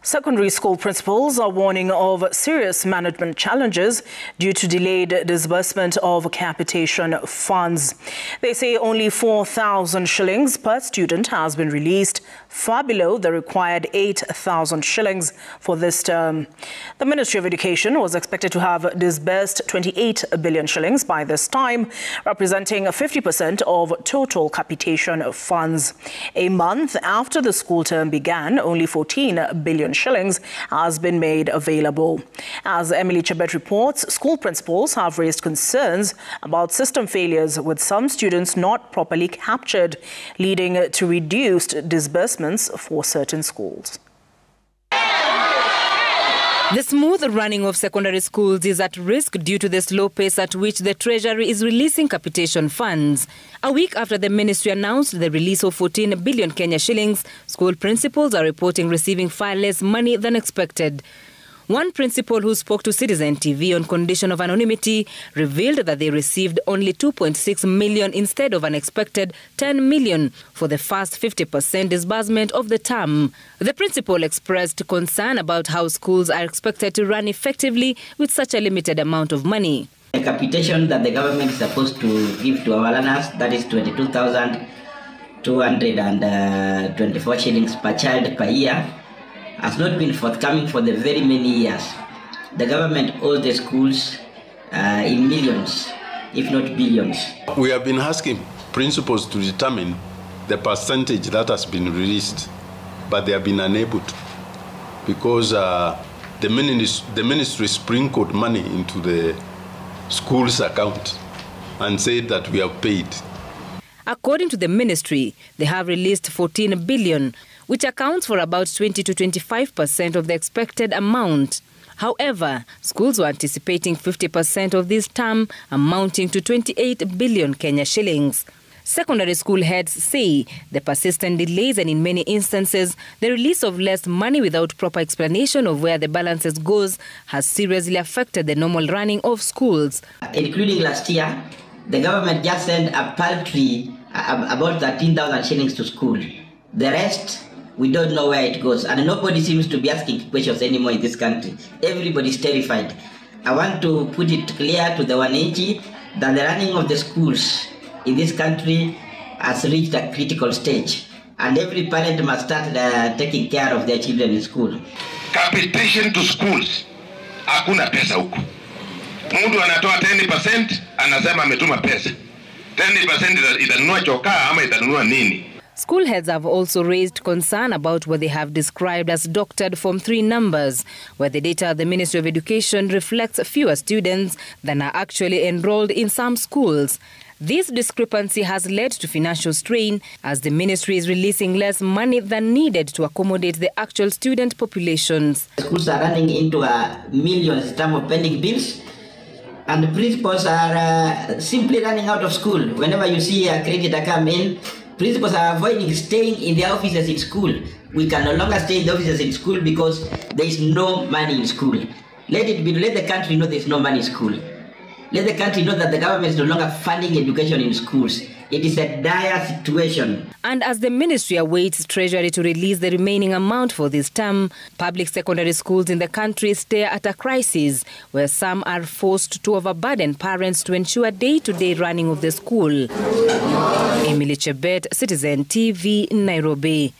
Secondary school principals are warning of serious management challenges due to delayed disbursement of capitation funds. They say only 4,000 shillings per student has been released, far below the required 8,000 shillings for this term. The Ministry of Education was expected to have disbursed 28 billion shillings by this time, representing 50% of total capitation funds. A month after the school term began, only 14 billion shillings has been made available. As Emily Chebet reports, school principals have raised concerns about system failures, with some students not properly captured, leading to reduced disbursements for certain schools. The smooth running of secondary schools is at risk due to the slow pace at which the Treasury is releasing capitation funds. A week after the ministry announced the release of 14 billion Kenya shillings, school principals are reporting receiving far less money than expected. One principal who spoke to Citizen TV on condition of anonymity revealed that they received only 2.6 million instead of an expected 10 million for the first 50% disbursement of the term. The principal expressed concern about how schools are expected to run effectively with such a limited amount of money. The capitation that the government is supposed to give to our learners, that is 22,224 shillings per child per year, has not been forthcoming for the very many years. The government owes the schools in millions, if not billions. We have been asking principals to determine the percentage that has been released, but they have been unable to, because the ministry sprinkled money into the school's account and said that we have paid. According to the ministry, they have released 14 billion, which accounts for about 20 to 25% of the expected amount. However, schools were anticipating 50% of this term, amounting to 28 billion Kenya shillings. Secondary school heads say the persistent delays and in many instances the release of less money without proper explanation of where the balances goes has seriously affected the normal running of schools. Including last year, the government just sent a paltry about 13,000 shillings to school. The rest, we don't know where it goes, and nobody seems to be asking questions anymore in this country. Everybody's terrified. I want to put it clear to the wananchi that the running of the schools in this country has reached a critical stage, and every parent must start taking care of their children in school. Capitation to schools, hakuna pesa huku. Mtu anatoa 10%, anasema ametuma pesa. 10% itanunua chokaa ama itanunua nini? School heads have also raised concern about what they have described as doctored Form 3 numbers, where the data of the Ministry of Education reflects fewer students than are actually enrolled in some schools. This discrepancy has led to financial strain as the ministry is releasing less money than needed to accommodate the actual student populations. Schools are running into millions in terms of pending bills, and the principals are simply running out of school. Whenever you see a creditor come in, principals are avoiding staying in their offices in school. We can no longer stay in the offices in school because there is no money in school. Let the country know there is no money in school. Let the country know that the government is no longer funding education in schools. It is a dire situation. And as the ministry awaits Treasury to release the remaining amount for this term, public secondary schools in the country stare at a crisis where some are forced to overburden parents to ensure day-to-day running of the school. Emily Chebet, Citizen TV, Nairobi.